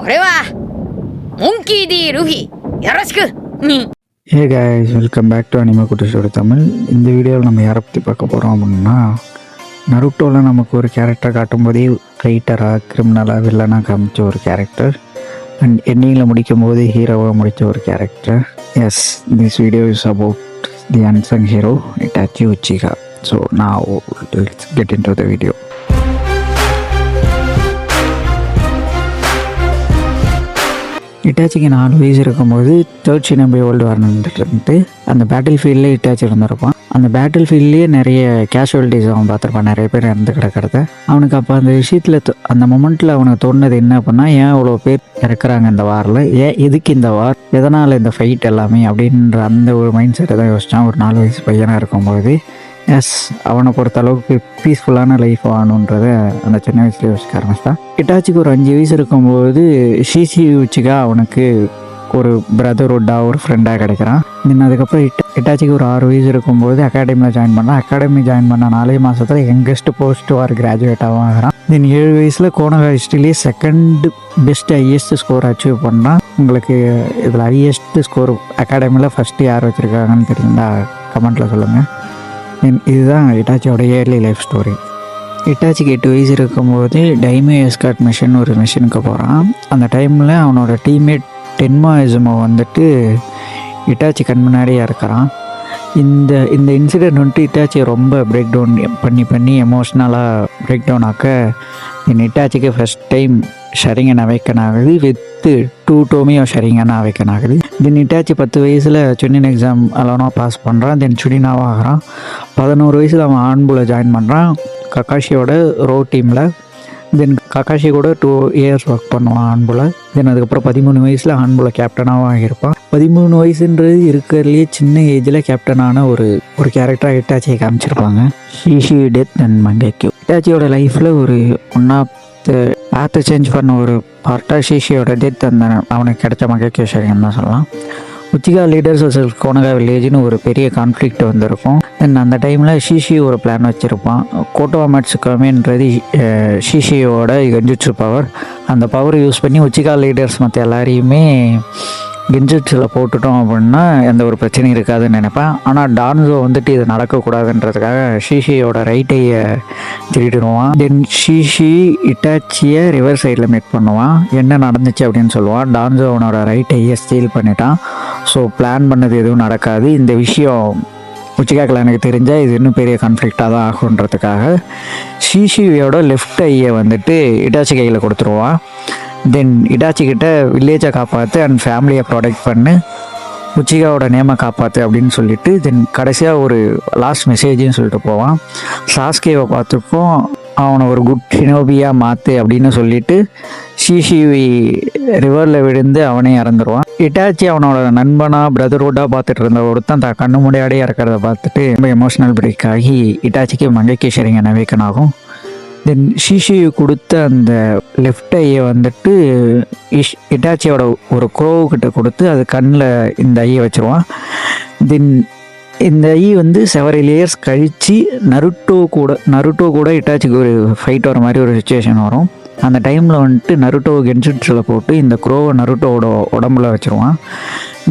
俺はモンキー D ルフィよろしく。ஹே guys, welcome back to anime குட்டிஸோட தமிழ். இந்த வீடியோவில் நம்ம யாரை பற்றி பார்க்க போகிறோம் அப்படின்னா, நருட்டோவில் நமக்கு ஒரு கேரக்டர் காட்டும்போதே ரைட்டராக கிரிமினலாக வில்லனாக காமிச்ச ஒரு கேரக்டர் அண்ட் எண்டிங்கில் முடிக்கும் போது ஹீரோவாக முடித்த ஒரு character. Yes, this video is about the unsung hero Itachi Uchiha. So now let's get into the video. இட்டாச்சிக்கு 4 வயசு இருக்கும்போது தேர்ட் ஷினோபி வேர்ல்டு வார் நடந்துட்டு அந்த பேட்டில் ஃபீல்டில் இட்டாச்சி இருந்திருப்பான். அந்த பேட்டில் ஃபீல்ட்லேயே நிறைய கேஷுவலிட்டிஸ் அவன் பார்த்துருப்பான், நிறைய பேர் இறந்து கிடக்கிறத. அவனுக்கு அப்போ அந்த விஷயத்தில் அந்த மொமெண்ட்டில் அவனுக்கு தோணுது என்ன அப்படின்னா, ஏன் இவ்வளோ பேர் இறக்குறாங்க இந்த வாரில், ஏன் எதுக்கு இந்த வார், எதனால் இந்த ஃபைட் எல்லாமே அப்படின்ற அந்த ஒரு மைண்ட் செட்டை தான் யோசித்தான் ஒரு 4 வயசு பையனாக இருக்கும்போது. எஸ், அவனை பொறுத்த அளவுக்கு பீஸ்ஃபுல்லான லைஃப் ஆகணுன்றத அந்த சின்ன வயசுல யோசிக்க ஆரம்பிச்சிட்டான். இட்டாச்சிக்கு ஒரு 5 வயசு இருக்கும்போது ஷிஷி உச்சிகா அவனுக்கு ஒரு பிரதர்ஹுட்டாக ஒரு ஃப்ரெண்டாக கிடைக்கிறான். தென் அதுக்கப்புறம் இட்டாச்சிக்கு ஒரு 6 வயசு இருக்கும்போது அகாடமியில் ஜாயின் பண்ணான். அகாடமி ஜாயின் பண்ண 4 மாதத்தில் யங்கஸ்ட் போஸ்ட் வார் கிராஜுவேட்டாகவும் ஆகிறான். தென் 7 வயசில் கோனகா ஹிஸ்ட்ரிலேயே second best highest score achieve பண்ணான். உங்களுக்கு இதில் ஹையஸ்ட் ஸ்கோர் அகாடமியில் ஃபஸ்ட்டு யார் வச்சுருக்காங்கன்னு தெரியுங்களா? கமெண்ட்டில் சொல்லுங்கள். இதுதான் இட்டாச்சியோட இயர்லி லைஃப் ஸ்டோரி. இட்டாச்சிக்கு 8 வயசு இருக்கும்போது டைமோ எஸ்கார்ட் மிஷன் ஒரு மிஷனுக்கு போகிறான். அந்த டைமில் அவனோட டீம்மேட் டென்மா இசுமோ வந்துட்டு இட்டாச்சி கண் முன்னாடியே இருக்கிறான். இந்த இன்சிடெண்ட் வந்துட்டு இட்டாச்சியை ரொம்ப பிரேக் டவுன் பண்ணி எமோஷ்னலாக பிரேக் டவுன் ஆக்க இட்டாச்சிக்கு ஃபஸ்ட் டைம் ஷரிங்கன் அவைக்கன் ஆகுது. வித்து 2 டோமியோ ஷரிங்கன் அவைக்கன் ஆகுது. தென் இட்டாச்சி 10 வயசில் சுனின் எக்ஸாம் அலோனா பாஸ் பண்ணுறான். தென் சுனினாவாக ஆகிறான். 11 வயசில் அவன் ஆன்புல ஜாயின் பண்ணுறான் கக்காஷியோட ரோ டீமில். தென் கக்காஷி கூட 2 இயர்ஸ் ஒர்க் பண்ணுவான் ஆன்புல. தென் அதுக்கப்புறம் 13 வயசில் ஆன்புல கேப்டனாகவும் ஆகியிருப்பான். 13 வயசுன்றது இருக்கிறதுலேயே சின்ன ஏஜில் கேப்டனான ஒரு கேரக்டராக இட்டாச்சியை காமிச்சிருப்பாங்க. ஷிஷி டெத் அண்ட் மங்கேக்யூ. இட்டாச்சியோட லைஃப்பில் ஒரு ஒன் ஆஃப் பார்த்து சேஞ்ச் பண்ண ஒரு பார்ட்டாக ஷிஷியோட டெத் அந்த அவனுக்கு கிடைச்ச மங்கேக்யூ ஷரிங்கன்னு தான் சொல்லலாம். உச்சிகா லீடர்ஸ் வர்சஸ் கோனகா வில்லேஜ்னு ஒரு பெரிய கான்ஃப்ளிக்ட் வந்திருக்கும். தென் அந்த டைமில் ஷிஷி ஒரு பிளான் வச்சுருப்பான். கோட்டோவா மேட்ஸுக்காமன்றது ஷிஷியோட கெஞ்சுட்சு பவர். அந்த பவரை யூஸ் பண்ணி உச்சிகா லீடர்ஸ் மற்ற எல்லாரையுமே கெஞ்சுட்ஸில் போட்டுட்டோம் அப்படின்னா எந்த ஒரு பிரச்சனையும் இருக்காதுன்னு நினைப்பேன். ஆனால் டான்ஸோ வந்துட்டு இது நடக்கக்கூடாதுன்றதுக்காக ஷிஷியோட ரைட்டையை திருடிடுவான். தென் ஷிஷி இட்டாச்சியை ரிவர் சைடில் மீட் பண்ணுவான். என்ன நடந்துச்சு அப்படின்னு சொல்லுவான். டான்ஸோ அவனோட ரைட்டையை ஸ்டீல் பண்ணிட்டான். ஸோ பிளான் பண்ணது எதுவும் நடக்காது. இந்த விஷயம் உச்சிகா கிளானுக்கு தெரிஞ்சால் இது இன்னும் பெரிய கான்ஃப்ளிக்டாக தான் ஆகுன்றதுக்காக ஷிஷியோட லெஃப்ட் ஐயை வந்துட்டு இட்டாச்சி கையில் கொடுத்துருவான். தென் இட்டாச்சிக்கிட்ட வில்லேஜை காப்பாற்று அண்ட் ஃபேமிலியை ப்ரொடெக்ட் பண்ணு, உச்சிகாவோட நேமை காப்பாற்று அப்படின்னு சொல்லிட்டு தென் கடைசியாக ஒரு லாஸ்ட் மெசேஜ்னு சொல்லிட்டு போவான். சாஸ்கேவை பார்த்துப்போம், அவனை ஒரு குட் ஷினோபியாக மாற்று அப்படின்னு சொல்லிட்டு ஷிஷி ரிவரில் விழுந்து அவனே இறந்துருவான். இட்டாச்சி அவனோட நண்பனாக பிரதர்ஹுட்டாக பார்த்துட்டு இருந்த ஒருத்தன் தான் கண்ணு முன்னாடியே இறக்கிறத பார்த்துட்டு ரொம்ப எமோஷ்னல் பிரேக் ஆகி இட்டாச்சிக்கு மங்கேக்கி ஷரிங்கன் அவேக்கன் ஆகும். தென் ஷிஷி கொடுத்த அந்த லெஃப்ட் ஐயை வந்துட்டு இட்டாச்சியோட ஒரு க்ரோவுக்கிட்ட கொடுத்து அது கண்ணில் இந்த ஐயை வச்சுருவான். தென் இந்த ஐ வந்து செவரல் இயர்ஸ் கழித்து நருட்டோ கூட இட்டாச்சிக்கு ஒரு ஃபைட் வர மாதிரி ஒரு சுச்சுவேஷன் வரும். அந்த டைமில் வந்துட்டு நருட்டோ கென்ஜுட்ஸில் போட்டு இந்த க்ரோவை நருட்டோவோட உடம்புல வச்சுருவான்.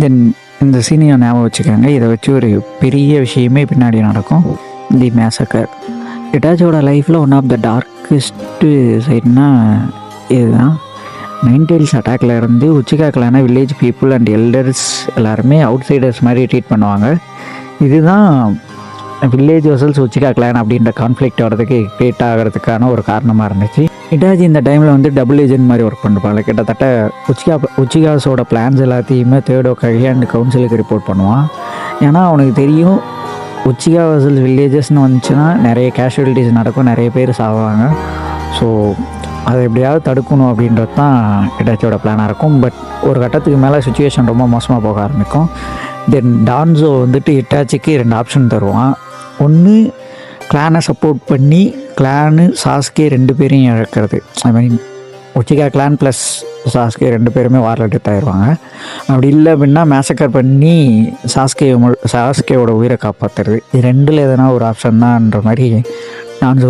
தென் இந்த சீனியை ஞாபகம் வச்சுக்கோங்க. இதை வச்சு ஒரு பெரிய விஷயமே பின்னாடி நடக்கும். தி மேசக்கர். இட்டாச்சியோட லைஃப்பில் ஒன் ஆஃப் த டார்க்கஸ்ட்டு சைட்னா இதுதான். நைன் டெயில்ஸ் அட்டாக்ல இருந்து உச்சிகா கிளான வில்லேஜ் பீப்புள் அண்ட் எல்டர்ஸ் எல்லாருமே அவுட் சைடர்ஸ் மாதிரி ட்ரீட் பண்ணுவாங்க. இதுதான் வில்லேஜ் வர்சஸ் உச்சிகா கிளான் அப்படின்ற கான்ஃப்ளிக்ட் வரதுக்கு கிரியேட் ஆகிறதுக்கான ஒரு காரணமாக இருந்துச்சு. இட்டாச்சி இந்த டைமில் வந்து டபுள் ஏஜென்ட் மாதிரி ஒர்க் பண்ணிருப்பாங்க. கிட்டத்தட்ட உச்சிகாஸோட பிளான்ஸ் எல்லாத்தையுமே தேர்டோ கழி அண்ட் கவுன்சிலுக்கு ரிப்போர்ட் பண்ணுவான். ஏன்னா அவனுக்கு தெரியும் உச்சிகா வர்சஸ் வில்லேஜஸ்னு வந்துச்சுன்னா நிறைய கேஷுவலிட்டிஸ் நடக்கும், நிறைய பேர் சாவாங்க. ஸோ அதை எப்படியாவது தடுக்கணும் அப்படின்றது தான் இட்டாச்சியோட பிளானாக இருக்கும். பட் ஒரு கட்டத்துக்கு மேலே சுச்சுவேஷன் ரொம்ப மோசமாக போக ஆரம்பிக்கும். தென் டான்ஸோ வந்துட்டு இட்டாச்சிக்கு 2 ஆப்ஷன் தருவான். ஒன்று கிளானை சப்போர்ட் பண்ணி கிளானு சாஸ்கே 2 பேரையும் இழக்கிறது. ஐ மீன் உச்சிகா கிளான் ப்ளஸ் சாஸ்கே 2 பேருமே வாரில் டெத் ஆயிடுவாங்க. அப்படி இல்லை அப்படின்னா மேசக்கர் பண்ணி சாஸ்கேவோட உயிரை காப்பாற்றுறது. இது 2ல் எதனா ஒரு ஆப்ஷன் தான்ன்ற மாதிரி டான்ஸ்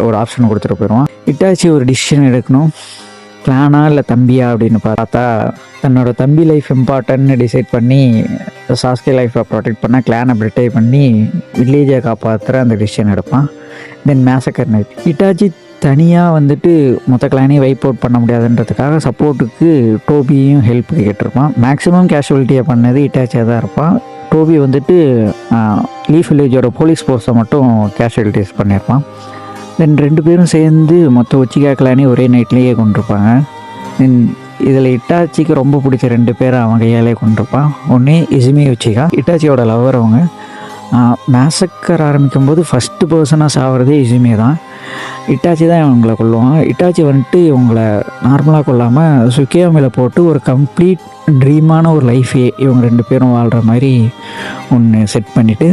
ஒரு ஆப்ஷன் கொடுத்துட்டு போயிடுவான். இட்டாச்சி ஒரு டிசிஷன் எடுக்கணும். கிளானா இல்லை தம்பியா அப்படின்னு பார்த்தா தன்னோட தம்பி லைஃப் இம்பார்ட்டன்ட்னு டிசைட் பண்ணி சாஸ்கே லைஃப்பை ப்ரொடெக்ட் பண்ண கிளானை பிரிட்டே பண்ணி வில்லேஜை காப்பாற்றுற அந்த டிசிஷன் எடுப்பான். தென் மேசக்கர் நைட் இட்டாச்சி தனியாக வந்துட்டு மொத்த கிளானையும் வைப் அவுட் பண்ண முடியாதுன்றதுக்காக சப்போர்ட்டுக்கு டோபியையும் ஹெல்ப் கேட்டிருப்பான். மேக்ஸிமம் கேஷுவலிட்டியை பண்ணது இட்டாச்சியாக தான் இருப்பான். டோபி வந்துட்டு லீஃப் வில்லேஜோட போலீஸ் ஃபோர்ஸை மட்டும் கேஷுவலிட்டிஸ் பண்ணியிருப்பான். தென் 2 பேரும் சேர்ந்து மொத்த உச்சிகா கிளானே ஒரே நைட்லேயே கொண்டிருப்பாங்க. தென் இதில் இட்டாச்சிக்கு ரொம்ப பிடிச்ச 2 பேரை அவன் கையாலே கொண்டிருப்பான். ஒன்று இசுமி உச்சிகா, இட்டாச்சியோட லவ்வர். அவங்க மேசக்கர் ஆரம்பிக்கும் போது ஃபஸ்ட்டு பர்சனாக சாகிறதே இசுமி தான். இட்டாச்சி தான் இவங்களை கொல்லுவான். இட்டாச்சி வந்துட்டு இவங்களை நார்மலாக கொள்ளாமல் சுக்கியாமில் போட்டு ஒரு கம்ப்ளீட் ட்ரீமான ஒரு லைஃபே இவங்க 2 பேரும் வாழ்கிற மாதிரி ஒன்று செட் பண்ணிவிட்டு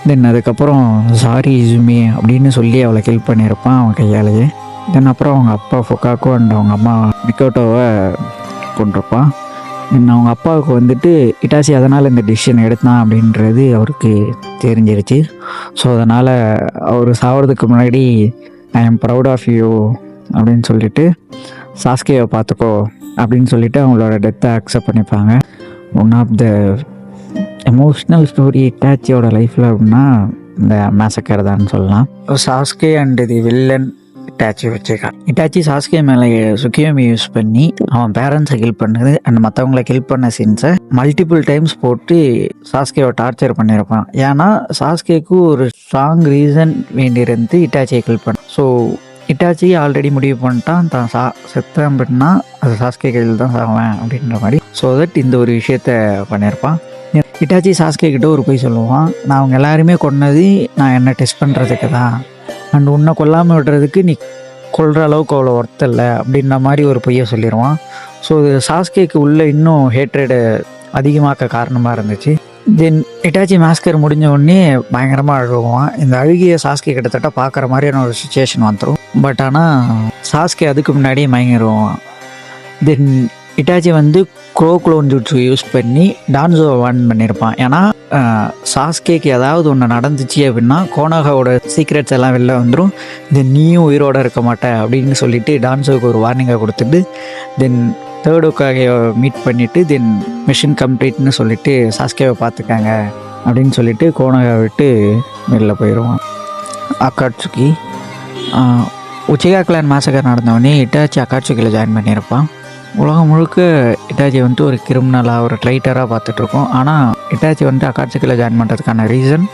தென் அதுக்கப்புறம் சாரி இசுமி அப்படின்னு சொல்லி அவளை ஹெல்ப் பண்ணியிருப்பான் அவன் கையாலேயே. தென் அப்புறம் அவங்க அப்பா ஃபொக்காக்கோ அண்ட் அவங்க அம்மா மிக்கோட்டோவை கொண்டிருப்பான். தென் அவங்க அப்பாவுக்கு வந்துட்டு இட்டாச்சி அதனால் இந்த டிசிஷன் எடுத்தான் அப்படின்றது அவருக்கு தெரிஞ்சிருச்சு. ஸோ அதனால் அவர் சாகிறதுக்கு முன்னாடி ஐ ஆம் ப்ரவுட் ஆஃப் யூ அப்படின்னு சொல்லிட்டு சாஸ்கேவை பார்த்துக்கோ அப்படின்னு சொல்லிட்டு அவங்களோட டெத்தை அக்செப்ட் பண்ணிப்பாங்க. One of the emotional story இட்டாச்சியோட லைஃப்பில் அப்படின்னா இந்த மேசக்கர் தான் சொல்லலாம். Sasuke and the villain Itachi வச்சுருக்கான். இட்டாச்சி சாஸ்கே மேலே சுக்கியோமி யூஸ் பண்ணி அவன் பேரண்ட்ஸை கில் பண்ணது அண்ட் மற்றவங்களை கில் பண்ண சீன்ஸை மல்டிபிள் டைம்ஸ் போட்டு சாஸ்கேவை டார்ச்சர் பண்ணியிருப்பான். ஏன்னா சாஸ்கேக்கு ஒரு ஸ்ட்ராங் ரீசன் வேண்டியிருந்து இட்டாச்சியை கில் பண்ண. ஸோ இட்டாச்சி ஆல்ரெடி முடிவு பண்ணிட்டான் தான் செத்தான் அப்படின்னா அது சாஸ்கே கையில் தான் சாவேன் அப்படின்ற மாதிரி. ஸோ தட் இந்த ஒரு விஷயத்த பண்ணியிருப்பான். இட்டாச்சி சாஸ்கே கிட்ட ஒரு போய் சொல்லுவான், நான் அவங்க எல்லாருமே கொன்னது நான் என்ன டெஸ்ட் பண்ணுறதுக்கு தான், அண்ட் உன்னை கொல்லாமல் விடுறதுக்கு நீ கொல்கிற அளவுக்கு அவ்வளோ ஒர்த் இல்லை அப்படின்ற மாதிரி ஒரு பொய்யை சொல்லிடுவான். ஸோ இது சாஸ்கேக்கு உள்ளே இன்னும் ஹேட்ரேடு அதிகமாக்க காரணமாக இருந்துச்சு. தென் இட்டாச்சி மாஸ்கர் முடிஞ்ச உடனே பயங்கரமாக அழுவான். இந்த அழுகிய சாஸ்கே கிட்டத்தட்ட பார்க்குற மாதிரியான ஒரு சுச்சுவேஷன் வந்துடும். பட் ஆனால் சாஸ்கே அதுக்கு முன்னாடியே மயங்கிடுவான். தென் இட்டாச்சி வந்து க்ளோன் ஜூட்ஸு யூஸ் பண்ணி டான்ஸோவை வார்ன் பண்ணியிருப்பான். ஏன்னா சாஸ்கேக்கு ஏதாவது ஒன்று நடந்துச்சு அப்படின்னா கோனாகாவோட சீக்ரெட்ஸ் எல்லாம் வெளில வந்துடும், தென் நீயும் உயிரோடு இருக்க மாட்டே அப்படின்னு சொல்லிட்டு டான்ஸோவுக்கு ஒரு வார்னிங்கை கொடுத்துட்டு தென் தேர்ட் ஒக்காக மீட் பண்ணிவிட்டு தென் மிஷன் கம்ப்ளீட்னு சொல்லிவிட்டு சாஸ்கேவை பார்த்துக்காங்க அப்படின்னு சொல்லிட்டு கோனாகா விட்டு வெளில போயிடுவான். அக்காட்சுகி உச்சிகா கிளான் மாசக்கர் நடந்தவொடனே இட்டாச்சி அக்காட்சுகியில் ஜாயின் பண்ணியிருப்பான். உலகம் முழுக்க இட்டாச்சி வந்துட்டு ஒரு கிரிமினலாக ஒரு ட்ரைட்டராக பார்த்துட்ருக்கோம். ஆனால் இட்டாச்சி வந்துட்டு அக்காட்சுகியில் ஜாயின் பண்ணுறதுக்கான ரீசன்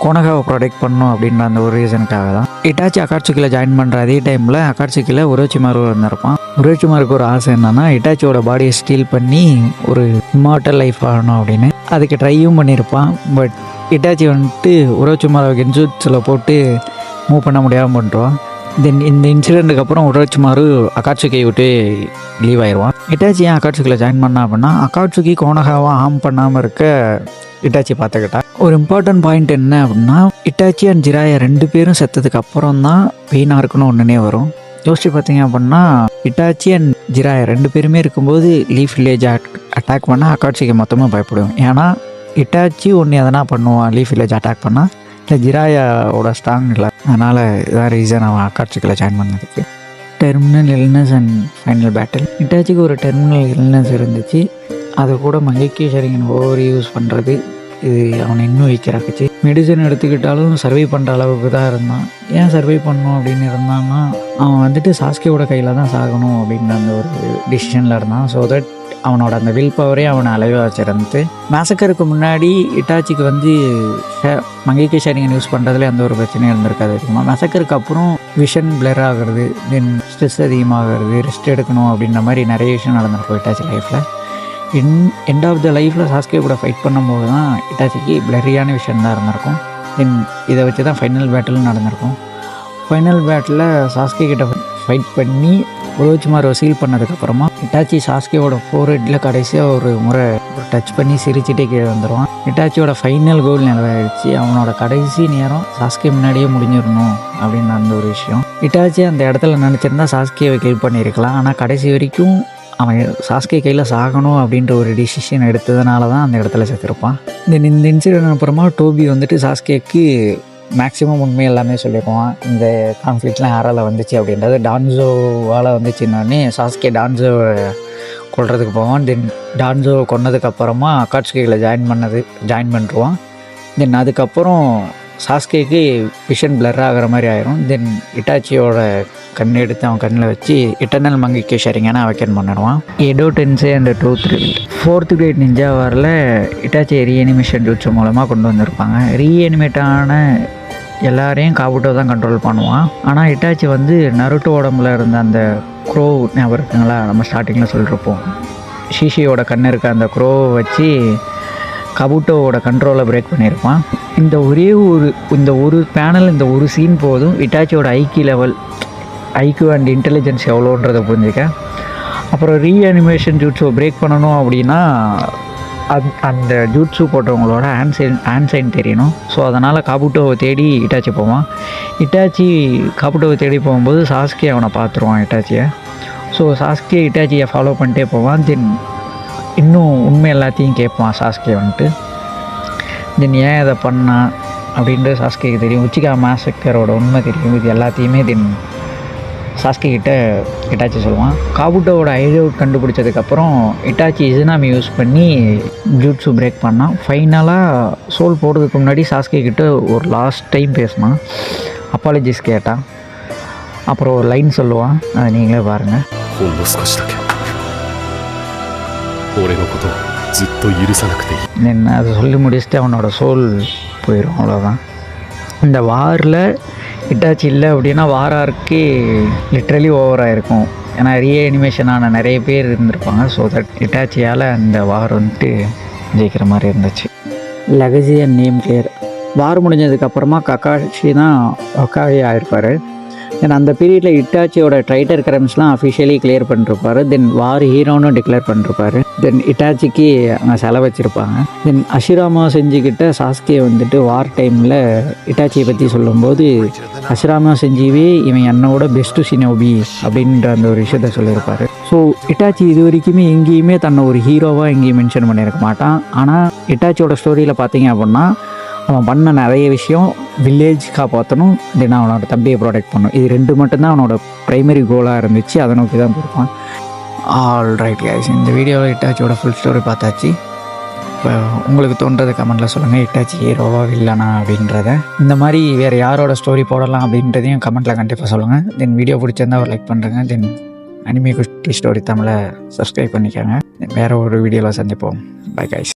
கோனகாவை ப்ரொடெக்ட் பண்ணணும் அப்படின்ற அந்த ஒரு ரீசனுக்காக தான். இட்டாச்சி அக்காட்சுகியில் ஜாயின் பண்ணுற அதே டைமில் அக்காட்சுகியில் உரோச்சிமாரு இருந்திருப்பான். உரோச்சிமாருக்கு ஒரு ஆசை என்னன்னா இட்டாச்சியோட பாடியை ஸ்டீல் பண்ணி ஒரு இம்மார்டல் லைஃப் ஆகணும் அப்படின்னு. அதுக்கு ட்ரையும் பண்ணியிருப்பான். பட் இட்டாச்சி வந்துட்டு உரோச்சிமாரை கென்ஜூட்ஸில் போட்டு மூவ் பண்ண முடியாமல் பண்ணுறான். தென் இந்த இன்சிடெண்ட்டுக்கு அப்புறம் உரோச்சிமாரு அக்காட்சுகியை விட்டு லீவ் ஆயிடுவான். இட்டாச்சி ஏன் அக்காட்சுகியில் ஜாயின் பண்ணா அப்படின்னா அக்காட்சுகி கோனகாவை ஹார்ம் பண்ணாமல் இருக்க இட்டாச்சி பார்த்துக்கிட்டா. ஒரு இம்பார்ட்டன்ட் பாயிண்ட் என்ன அப்படின்னா இட்டாச்சி அண்ட் ஜிராயா 2 பேரும் செத்ததுக்கு அப்புறம் தான் பெயினாக இருக்குன்னு ஒன்றுனே வரும். யோசிச்சு பார்த்தீங்க அப்படின்னா இட்டாச்சி அண்ட் ஜிராயா 2 பேருமே இருக்கும்போது லீஃப் வில்லேஜ் அட்டாக் பண்ணால் அக்காட்சுக்கு மொத்தமாக பயப்படுவோம். ஏன்னா இட்டாச்சி ஒன்று எதனா பண்ணுவான் லீஃப் வில்லேஜ் அட்டாக் பண்ணால், இல்லை ஜிராயாவோட ஸ்ட்ராங் இல்லை. அதனால் இதான் ரீசன் அவன் அக்காட்சுக்கில் ஜாயின் பண்ணதுக்கு. Terminal illness and final battle. இட்டாச்சிக்கு ஒரு டெர்மினல் இல்னஸ் இருந்துச்சு. அது கூட மங்கேக்கி ஷரிங்கன் ஓவர் யூஸ் பண்ணுறது இது அவனை இன்னும் வைக்கிறாக்குச்சு. மெடிசன் எடுத்துக்கிட்டாலும் சர்வை பண்ணுற அளவுக்கு தான் இருந்தான். ஏன் சர்வை பண்ணணும் அப்படின்னு இருந்தான்னா அவன் வந்துட்டு சாஸ்கேவோட கையில் தான் சாகணும் அப்படின்ற அந்த ஒரு டிசிஷனில் இருந்தான். ஸோ தட் அவனோட அந்த வில் பவரே அவனை அலைவா வச்சிருந்து. மேசக்கருக்கு முன்னாடி இட்டாச்சிக்கு வந்து மங்கேக்கி ஷரிங்கன் யூஸ் பண்ணுறதுல எந்த ஒரு பிரச்சனையும் இருந்திருக்காது. மேசக்கருக்கு அப்புறம் விஷன் பிளர் ஆகிறது, தென் ஸ்ட்ரெஸ் அதிகமாகிறது, ரெஸ்ட் எடுக்கணும் அப்படின்ற மாதிரி நிறைய விஷயம் நடந்திருக்கும் இட்டாச்சி லைஃப்பில். எண்ட் ஆஃப் த லைஃப்பில் சாஸ்கே கூட ஃபைட் பண்ணும்போது தான் இட்டாச்சிக்கு பிளரியான விஷயம் தான் இருந்திருக்கும். தென் இதை வச்சு தான் ஃபைனல் பேட்டிலும் நடந்திருக்கும். ஃபைனல் பேட்டில் சாஸ்கே கிட்ட ஃபைட் பண்ணி உரோச்சிமாரை சீல் பண்ணதுக்கப்புறமா இட்டாச்சி சாஸ்கேவோட ஃபோர்ஹெட்டில் கடைசியாக ஒரு முறை டச் பண்ணி சிரிச்சுட்டே கீழே வந்துடுவான். இட்டாச்சியோட ஃபைனல் கோல் நிறைவேறிச்சு. அவனோட கடைசி நேரம் சாஸ்கே முன்னாடியே முடிஞ்சிடணும் அப்படின்னு அந்த ஒரு விஷயம். இட்டாச்சி அந்த இடத்துல நினச்சிருந்தா சாஸ்கேவை கில் பண்ணியிருக்கலாம். ஆனால் கடைசி வரைக்கும் அவன் சாஸ்கே கையில் சாகணும் அப்படின்ற ஒரு டிசிஷன் எடுத்ததுனால தான் அந்த இடத்துல செத்துருப்பான். தென் இந்த இன்சிடென்ட் அப்புறமா டோபி வந்துட்டு சாஸ்கேக்கு மேக்ஸிமம் உண்மை எல்லாமே சொல்லிடுவான். இந்த கான்ஃப்ளிக்ட்லாம் யாரால் வந்துச்சு அப்படின்றது டான்ஸோவால் வந்துச்சுன்னொடனே சாஸ்கே டான்ஸோவை கொல்றதுக்கு போவான். தென் டான்ஸோ கொன்னதுக்கப்புறமா அக்காட்சுகியில் ஜாயின் பண்ணிடுவான். தென் அதுக்கப்புறம் சாஸ்கேக்கு விஷன் பிளர் ஆகிற மாதிரி ஆயிரும். தென் இட்டாச்சியோட கண் எடுத்து அவன் கண்ணில் வச்சு இட்டர்னல் மங்கிக்கு ஷேரிங்கான அவைக்கன் பண்ணிடுவான். Edo Tensei and truth reveal 4th great ninja வாரில் இட்டாச்சி ரீஅனிமேஷன் ஜூட்ஸு மூலமாக கொண்டு வந்திருப்பாங்க. ரீஅனிமேட்டான எல்லாரையும் காபுட்டோ தான் கண்ட்ரோல் பண்ணுவான். ஆனால் இட்டாச்சி வந்து நருட்டோ உடம்புல இருந்த அந்த க்ரோ ஞாபகம் இருக்குங்களா, நம்ம ஸ்டார்டிங்கில் சொல்லியிருப்போம், ஷிஷியோட கண் இருக்க அந்த க்ரோவை வச்சு கபுட்டோவோட கண்ட்ரோலை பிரேக் பண்ணியிருப்பான். இந்த ஒரு பேனல், இந்த ஒரு சீன் போதும் இட்டாச்சியோட ஐக்யூ அண்ட் இன்டெலிஜென்ஸ் எவ்வளோன்றதை புரிஞ்சுக்க. அப்புறம் ரீஅனிமேஷன் ஜூட்ஸோ பிரேக் பண்ணணும் அப்படின்னா அந்த ஜூட்ஸு போட்டவங்களோட ஹேண்ட் சைன் தெரியணும். ஸோ அதனால் காபுட்டோவை தேடி இட்டாச்சி போவான். இட்டாச்சி காபுட்டோவை தேடி போகும்போது சாஸ்கே அவனை பார்த்துருவான் இட்டாச்சியை. ஸோ சாஸ்கே இட்டாச்சியை ஃபாலோ பண்ணிட்டே போவான். தென் இன்னும் உண்மை எல்லாத்தையும் கேட்பான் சாஸ்கே வந்துட்டு. தென் ஏன் இதை பண்ணான் அப்படின்றது சாஸ்கேக்கு தெரியும். உச்சிகா மாசக்கரோட உண்மை தெரியும். இது எல்லாத்தையுமே தென் சாஸ்கே கிட்ட இட்டாச்சி சொல்லுவான். காபுட்டோவோட ஐடியவுட் கண்டுபிடிச்சதுக்கப்புறம் இட்டாச்சி இசுனாமி யூஸ் பண்ணி ஜூட்ஸு பிரேக் பண்ணான். ஃபைனலாக சோல் போடுறதுக்கு முன்னாடி சாஸ்கே கிட்ட ஒரு லாஸ்ட் டைம் பேசினான், அப்பாலஜிஸ் கேட்டான். அப்புறம் ஒரு லைன் சொல்லுவான், அதை நீங்களே பாருங்கள். அதை சொல்லி முடிச்சுட்டு அவனோட சோல் போயிடும், அவ்வளோதான். இந்த வாரில் இட்டாச்சி இல்லை அப்படின்னா வாராருக்கே லிட்ரலி ஓவராக இருக்கும். ஏன்னா ரீஅனிமேஷனான நிறைய பேர் இருந்திருப்பாங்க. ஸோ தட் இட்டாச்சியால் அந்த வார் வந்துட்டு ஜெயிக்கிற மாதிரி இருந்துச்சு. Legacy and name clear. War முடிஞ்சதுக்கப்புறமா கக்காஷி தான் ஒக்காவே ஆகிருப்பார். தென் அந்த பீரியடில் இட்டாச்சியோட ட்ரைட்டர் கிரைம்ஸ்லாம் அஃபிஷியலி கிளியர் பண்ணிருப்பார். தென் வார் ஹீரோன்னு டிக்ளேர் பண்ணிருப்பார். தென் இட்டாச்சிக்கு அங்கே செலவு வச்சுருப்பாங்க. தென் அஷிராமா செஞ்சுக்கிட்ட சாஸ்கே வந்துட்டு வார் டைமில் இட்டாச்சியை பற்றி சொல்லும்போது அஷிராமா செஞ்சிவே இவன் என்னோட பெஸ்ட்டு ஷினோபி அப்படின்ற அந்த ஒரு விஷயத்த சொல்லியிருப்பார். ஸோ இட்டாச்சி இது வரைக்குமே எங்கேயுமே தன்னை ஒரு ஹீரோவாக எங்கேயும் மென்ஷன் பண்ணியிருக்க மாட்டான். ஆனால் இட்டாச்சியோட ஸ்டோரியில் பார்த்தீங்க அப்படின்னா அவன் பண்ண நிறைய விஷயம் வில்லேஜ் காப்பாற்றணும், தென் அவனோட தம்பியை ப்ரொடெக்ட் பண்ணணும். இது 2 மட்டும்தான் அவனோட ப்ரைமரி கோலாக இருந்துச்சு. அதை நோக்கி தான் போயிருப்பான். ஆல் ரைட் கைஸ், இந்த வீடியோவில் இட்டாச்சியோட ஃபுல் ஸ்டோரி பார்த்தாச்சு. இப்போ உங்களுக்கு தோன்றது கமெண்ட்டில் சொல்லுங்கள், இட்டாச்சி ஹீரோவா வில்லனா அப்படின்றத. இந்த மாதிரி வேறு யாரோட ஸ்டோரி போடலாம் அப்படின்றதையும் கமெண்ட்டில் கண்டிப்பாக சொல்லுங்கள். தென் வீடியோ பிடிச்சிருந்தா ஒரு லைக் பண்ணுறேங்க. தென் அனிமே குட்டி ஸ்டோரி தமிழை சப்ஸ்கிரைப் பண்ணிக்கோங்க. வேறு ஒரு வீடியோவில் சந்திப்போம். Bye guys.